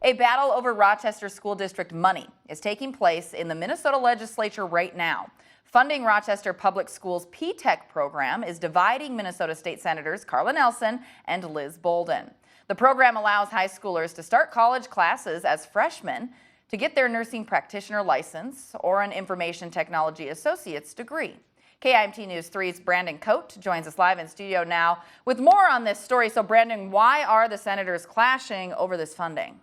A battle over Rochester School District money is taking place in the Minnesota legislature right now. Funding Rochester Public Schools P-TECH program is dividing Minnesota State Senators Carla Nelson and Liz Bolden. The program allows high schoolers to start college classes as freshmen to get their nursing practitioner license or an information technology associate's degree. KIMT News 3's Brandon Cote joins us live in studio now with more on this story. So Brandon, why are the senators clashing over this funding?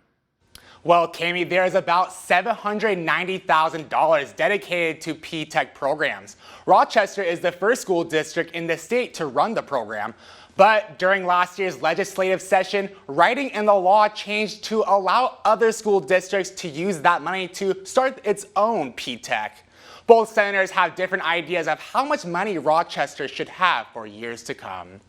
Well, Kami, there's about $790,000 dedicated to P-TECH programs. Rochester is the first school district in the state to run the program. But during last year's legislative session, writing in the law changed to allow other school districts to use that money to start its own P-TECH. Both senators have different ideas of how much money Rochester should have for years to come.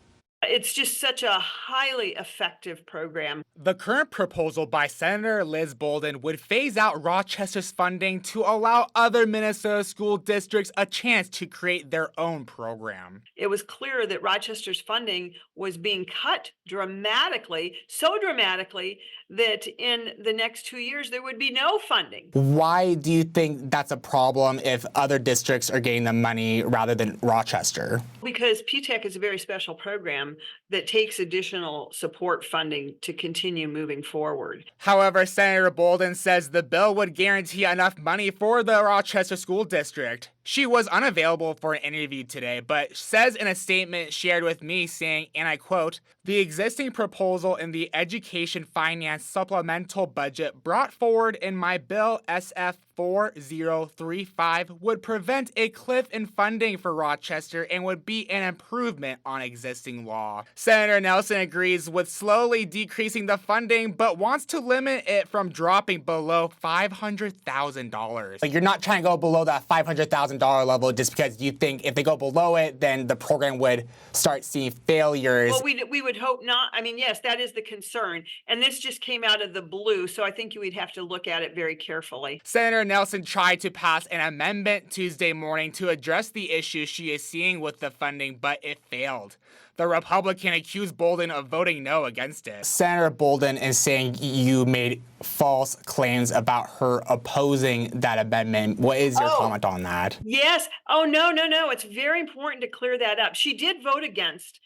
It's just such a highly effective program. The current proposal by Senator Liz Bolden would phase out Rochester's funding to allow other Minnesota school districts a chance to create their own program. It was clear that Rochester's funding was being cut dramatically, so dramatically that in the next 2 years there would be no funding. Why do you think that's a problem if other districts are getting the money rather than Rochester? Because P-TECH is a very special program that takes additional support funding to continue moving forward. However, Senator Bolden says the bill would guarantee enough money for the Rochester School District. She was unavailable for an interview today, but says in a statement shared with me saying, and I quote, "The existing proposal in the Education Finance Supplemental Budget brought forward in my bill SF 4035 would prevent a cliff in funding for Rochester and would be an improvement on existing law." Senator Nelson agrees with slowly decreasing the funding, but wants to limit it from dropping below $500,000. You're not trying to go below that $500,000 level just because you think if they go below it, then the program would start seeing failures. Well, we would hope not. I mean, yes, that is the concern. And this just came out of the blue, so I think we'd have to look at it very carefully. Senator Nelson tried to pass an amendment Tuesday morning to address the issue she is seeing with the funding, but it failed. The Republican accused Bolden of voting no against it. Senator Bolden is saying you made false claims about her opposing that amendment. What is your comment on that? Yes. Oh, no. It's very important to clear that up. She did vote against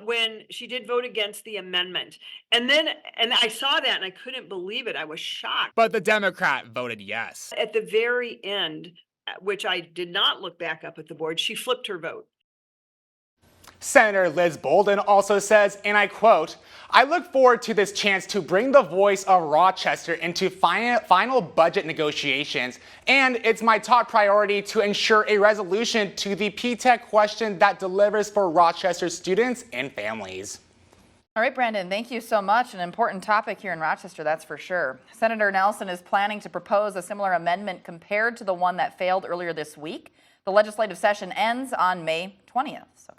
when she did vote against the amendment. And I saw that and I couldn't believe it. I was shocked. But the Democrat voted yes. At the very end, which I did not look back up at the board, she flipped her vote. Senator Liz Bolden also says, and I quote, "I look forward to this chance to bring the voice of Rochester into final budget negotiations, and it's my top priority to ensure a resolution to the P-TECH question that delivers for Rochester students and families." All right, Brandon, thank you so much. An important topic here in Rochester, that's for sure. Senator Nelson is planning to propose a similar amendment compared to the one that failed earlier this week. The legislative session ends on May 20th.